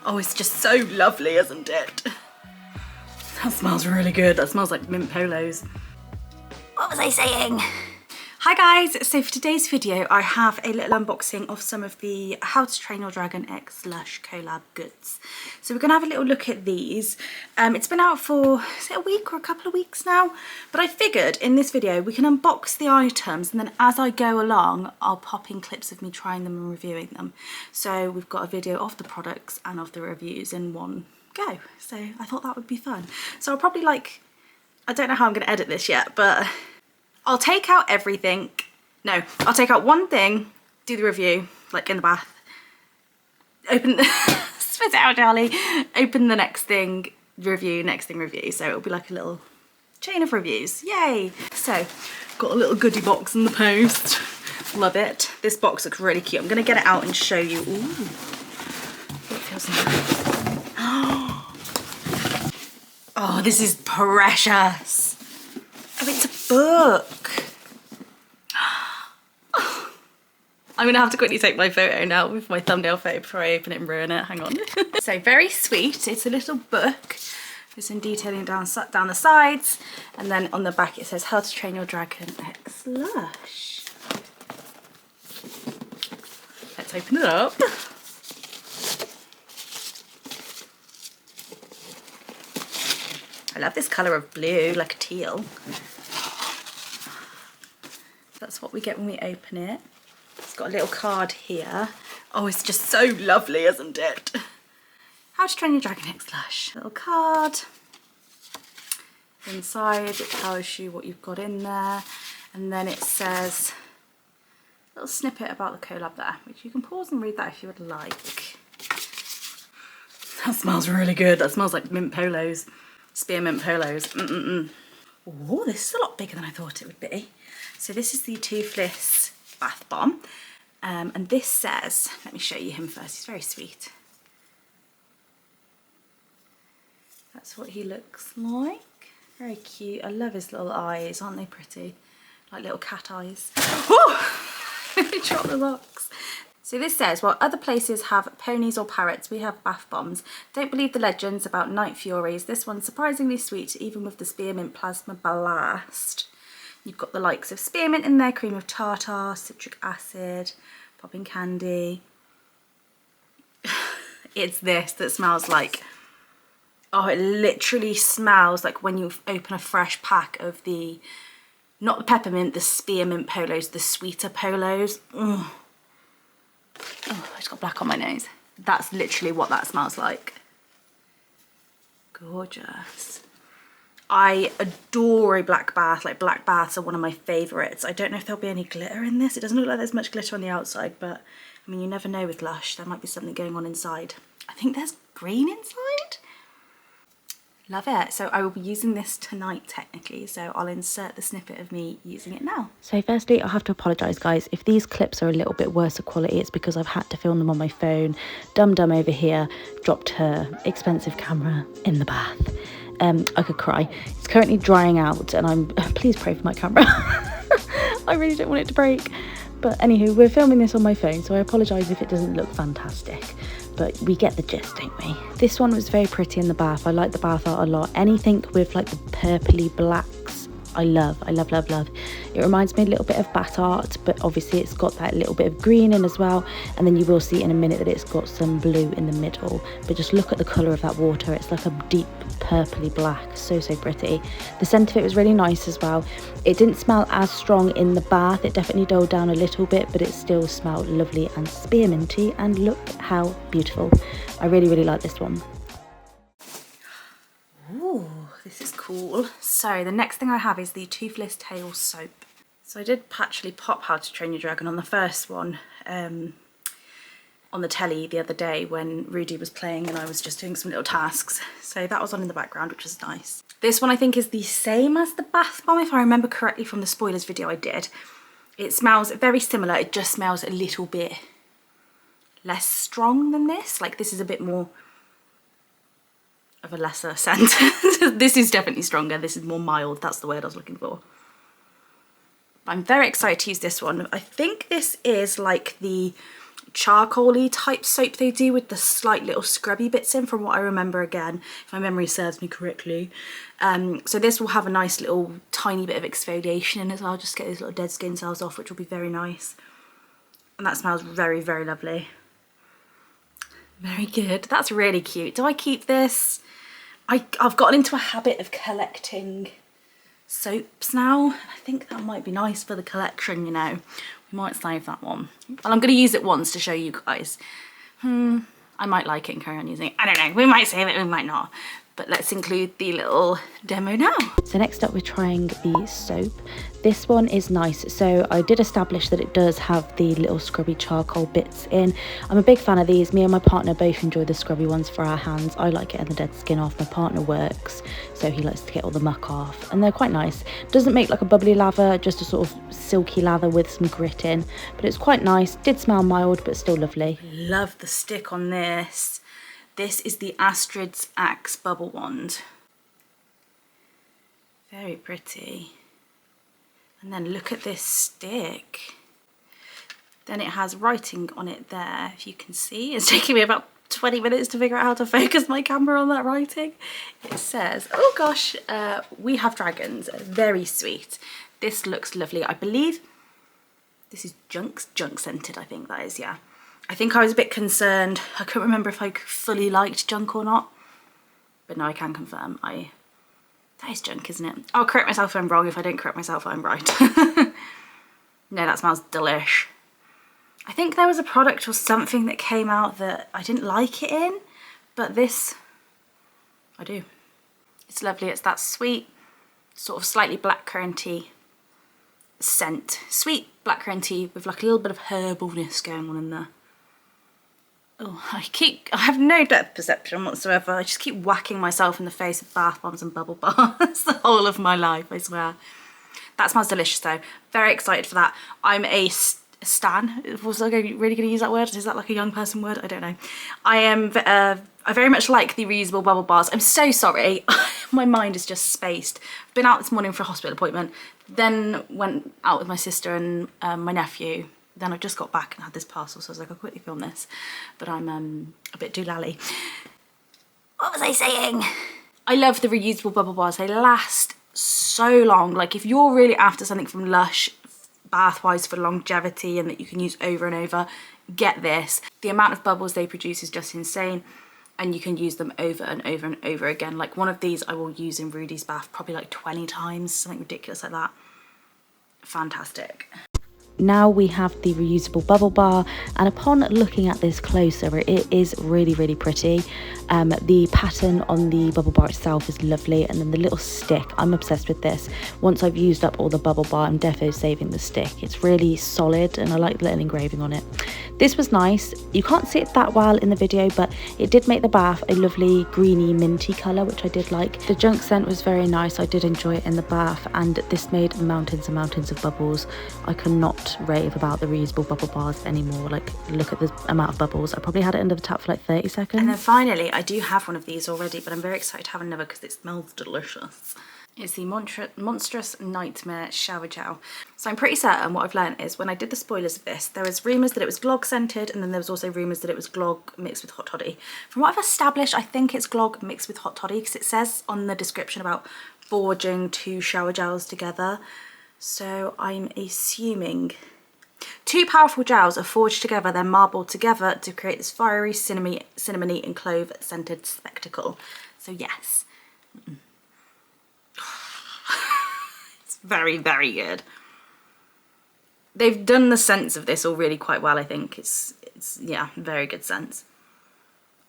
Oh, it's just so lovely, isn't it? That smells really good. That smells like mint polos. What was I saying? Hi guys, so for today's video I have a little unboxing of some of the How to Train Your Dragon x Lush collab goods. So we're going to have a little look at these. It's been out for, is it a week or a couple of weeks now? But I figured in this video we can unbox the items and then as I go along I'll pop in clips of me trying them and reviewing them. So we've got a video of the products and of the reviews in one go. So I thought that would be fun. So I'll probably I don't know how I'm going to edit this yet, but I'll take out everything. No, I'll take out one thing, do the review, like in the bath. Open the, spit it out, Charlie. Open the next thing, review, next thing, review. So it'll be like a little chain of reviews. Yay. So, got a little goodie box in the post. Love it. This box looks really cute. I'm going to get it out and show you. Ooh. It feels nice. Oh, this is precious. Oh, it's a book. I'm gonna have to quickly take my photo now with my thumbnail photo before I open it and ruin it. Hang on. So very sweet. It's a little book with some detailing down the sides, and then on the back it says How to Train Your Dragon x Lush. Let's open it up. I love this colour of blue, like a teal. That's what we get when we open it. It's got a little card here. Oh, it's just so lovely, isn't it? How to Train Your Dragon x Lush. Little card. Inside it tells you what you've got in there. And then it says a little snippet about the collab there, which you can pause and read that if you would like. That smells really good. That smells like mint polos. Spearmint polos. Oh, this is a lot bigger than I thought it would be. So this is the Toothless bath bomb, and this says, let me show you him first, he's very sweet. That's what he looks like. Very cute. I love his little eyes, aren't they pretty? Like little cat eyes. Oh! He dropped the box. So this says, while other places have ponies or parrots, we have bath bombs. Don't believe the legends about night furies. This one's surprisingly sweet, even with the spearmint plasma blast. You've got the likes of spearmint in there, cream of tartar, citric acid, popping candy. It's this that smells like, oh, it literally smells like when you open a fresh pack of the, not the peppermint, the spearmint polos, the sweeter polos. Oh, I just got black on my nose. That's literally what that smells like. Gorgeous. I adore a black bath. Like, black baths are one of my favourites. I don't know if there'll be any glitter in this. It doesn't look like there's much glitter on the outside, but I mean, you never know with Lush. There might be something going on inside. I think there's green inside. Love it. So I will be using this tonight technically, so I'll insert the snippet of me using it now. So firstly, I have to apologise guys if these clips are a little bit worse quality. It's because I've had to film them on my phone. Dum over here dropped her expensive camera in the bath. I could cry. It's currently drying out and I'm, please pray for my camera. I really don't want it to break. But anywho, we're filming this on my phone, so I apologise if it doesn't look fantastic. But we get the gist, don't we? This one was very pretty in the bath. I like the bath art a lot. Anything with like the purpley blacks, I love. It reminds me a little bit of bat art, but obviously it's got that little bit of green in as well. And then you will see in a minute that it's got some blue in the middle. But just look at the colour of that water. It's like a deep purpley black. So pretty. The scent of it was really nice as well. It didn't smell as strong in the bath. It definitely dulled down a little bit, but it still smelled lovely and spearminty. And look how beautiful. I really like this one. Ooh, this is cool. So the next thing I have is the Toothless Tail Soap. So I did actually pop How to Train Your Dragon on the first one on the telly the other day when Rudy was playing and I was just doing some little tasks. So that was on in the background, which was nice. This one I think is the same as the bath bomb, if I remember correctly from the spoilers video I did. It smells very similar, it just smells a little bit less strong than this. Like, this is a bit more of a lesser scent. This is definitely stronger, this is more mild, that's the word I was looking for. I'm very excited to use this one. I think this is like the charcoal-y type soap they do with the slight little scrubby bits in, from what I remember, again, if my memory serves me correctly. So this will have a nice little tiny bit of exfoliation in as well, just get those little dead skin cells off, which will be very nice. And that smells very, very lovely. Very good. That's really cute. Do I keep this? I've gotten into a habit of collecting soaps now. I think that might be nice for the collection, you know. We might save that one. Well, I'm going to use it once to show you guys. I might like it and carry on using it. I don't know. We might save it, we might not. But let's include the little demo now. So next up we're trying the soap. This one is nice. So I did establish that it does have the little scrubby charcoal bits in. I'm a big fan of these. Me and my partner both enjoy the scrubby ones for our hands. I like getting the dead skin off. My partner works, so he likes to get all the muck off. And they're quite nice. Doesn't make like a bubbly lather, just a sort of silky lather with some grit in. But it's quite nice. Did smell mild, but still lovely. Love the stick on this. This is the Astrid's Axe Bubble Wand. Very pretty. And then look at this stick. Then it has writing on it there, if you can see. It's taking me about 20 minutes to figure out how to focus my camera on that writing. It says, oh gosh, we have dragons. Very sweet. This looks lovely. I believe this is junk scented, I think that is, yeah. I think I was a bit concerned. I couldn't remember if I fully liked junk or not. But no, I can confirm. That is junk, isn't it? I'll correct myself if I'm wrong. If I don't correct myself, I'm right. No, that smells delish. I think there was a product or something that came out that I didn't like it in. But this, I do. It's lovely. It's that sweet, sort of slightly blackcurranty scent. Sweet blackcurranty with like a little bit of herbalness going on in there. Oh, I have no depth perception whatsoever. I just keep whacking myself in the face with bath bombs and bubble baths the whole of my life, I swear. That smells delicious though. Very excited for that. I'm a stan. Was I really going to use that word? Is that like a young person word? I don't know. I very much like the reusable bubble bars. I'm so sorry. My mind is just spaced. I've been out this morning for a hospital appointment, then went out with my sister and my nephew. Then I just got back and had this parcel, so I was like, I'll quickly film this. But I'm a bit doolally. What was I saying? I love the reusable bubble bars. They last so long. Like if you're really after something from Lush, bath-wise for longevity and that you can use over and over, get this. The amount of bubbles they produce is just insane. And you can use them over and over and over again. Like one of these I will use in Rudy's bath probably like 20 times, something ridiculous like that. Fantastic. Now we have the reusable bubble bar, and upon looking at this closer, it is really, really pretty. The pattern on the bubble bar itself is lovely, and then the little stick, I'm obsessed with this. Once I've used up all the bubble bar, I'm defo saving the stick. It's really solid and I like the little engraving on it. This was nice. You can't see it that well in the video, but it did make the bath a lovely greeny minty colour, which I did like. The junk scent was very nice. I did enjoy it in the bath, and this made mountains and mountains of bubbles. I cannot rave about the reusable bubble bars anymore. Like, look at the amount of bubbles. I probably had it under the tap for like 30 seconds. And then finally, I do have one of these already, but I'm very excited to have another because it smells delicious. It's the Monstrous Nightmare Shower Gel. So I'm pretty certain what I've learned is when I did the spoilers of this, there was rumours that it was glog scented, and then there was also rumours that it was glog mixed with hot toddy. From what I've established, I think it's glog mixed with hot toddy because it says on the description about forging 2 shower gels together. So I'm assuming 2 powerful gels are forged together, then marbled together to create this fiery, cinnamony and clove scented spectacle. So yes. It's very, very good. They've done the scents of this all really quite well, I think. It's yeah, very good scents.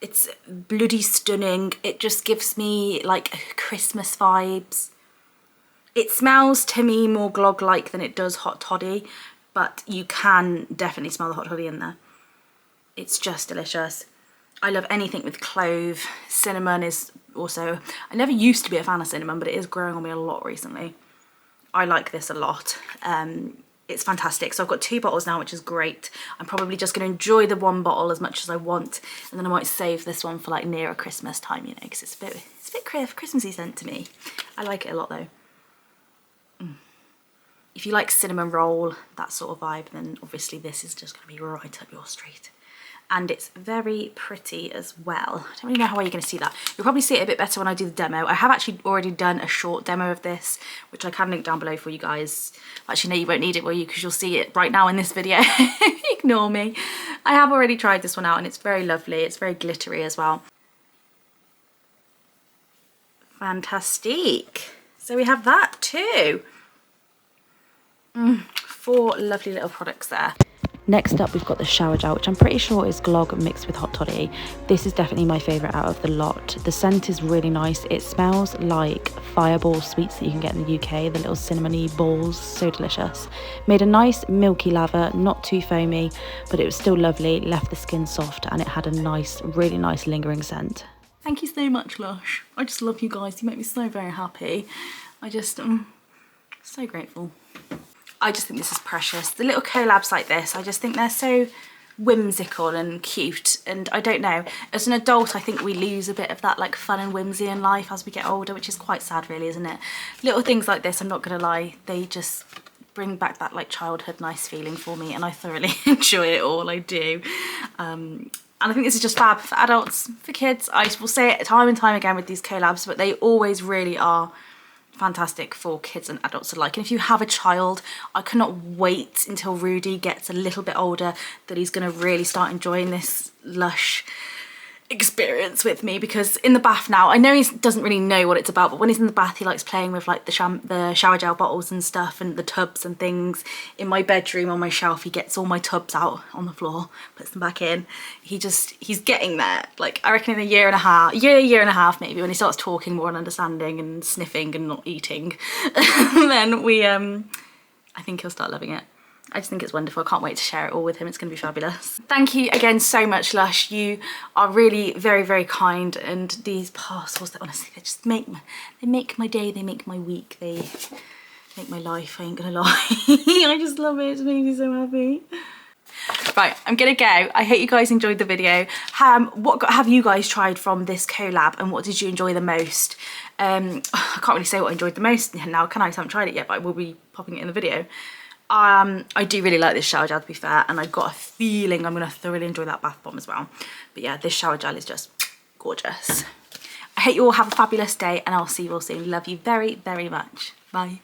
It's bloody stunning. It just gives me like Christmas vibes. It smells to me more glog-like than it does hot toddy, but you can definitely smell the hot toddy in there. It's just delicious. I love anything with clove. Cinnamon is also, I never used to be a fan of cinnamon, but it is growing on me a lot recently. I like this a lot. It's fantastic. So I've got 2 bottles now, which is great. I'm probably just going to enjoy the 1 bottle as much as I want, and then I might save this one for like nearer Christmas time, you know, because it's a bit Christmassy scent to me. I like it a lot though. if you like cinnamon roll, that sort of vibe, then obviously this is just going to be right up your street. And it's very pretty as well. I don't really know how well you're going to see that. You'll probably see it a bit better when I do the demo. I have actually already done a short demo of this, which I can link down below for you guys. Actually, no, you won't need it, will you? Because you'll see it right now in this video. Ignore me. I have already tried this one out and it's very lovely. It's very glittery as well. Fantastic. So we have that too. 4 lovely little products there. Next up, we've got the shower gel, which I'm pretty sure is Glog mixed with hot toddy. This is definitely my favourite out of the lot. The scent is really nice. It smells like fireball sweets that you can get in the UK, the little cinnamony balls, so delicious. Made a nice milky lather, not too foamy, but it was still lovely, left the skin soft, and it had a nice, really nice lingering scent. Thank you so much, Lush. I just love you guys. You make me so very happy. I just, so grateful. I just think this is precious. The little collabs like this, I just think they're so whimsical and cute. And I don't know, as an adult, I think we lose a bit of that like fun and whimsy in life as we get older, which is quite sad really, isn't it? Little things like this, I'm not gonna lie, they just bring back that like childhood nice feeling for me, and I thoroughly enjoy it all, I do. And I think this is just fab for adults, for kids. I will say it time and time again with these collabs, but they always really are fantastic for kids and adults alike. And if you have a child, I cannot wait until Rudy gets a little bit older that he's going to really start enjoying this Lush experience with me, because in the bath now, I know he doesn't really know what it's about, but when he's in the bath he likes playing with like the shower gel bottles and stuff and the tubs and things. In my bedroom on my shelf he gets all my tubs out on the floor, puts them back in. He's getting there. Like I reckon in a year and a half maybe, when he starts talking more and understanding and sniffing and not eating, then I think he'll start loving it. I just think it's wonderful. I can't wait to share it all with him. It's going to be fabulous. Thank you again so much, Lush. You are really very, very kind. And these parcels, that honestly, they just make my day. They make my week. They make my life. I ain't gonna lie. I just love it. It makes me so happy. Right, I'm gonna go. I hope you guys enjoyed the video. What have you guys tried from this collab, and what did you enjoy the most? I can't really say what I enjoyed the most now, can I? I haven't tried it yet, but I will be popping it in the video. I do really like this shower gel, to be fair, and I've got a feeling I'm going to thoroughly enjoy that bath bomb as well. But yeah, this shower gel is just gorgeous. I hope you all have a fabulous day, and I'll see you all soon. Love you very, very much. Bye.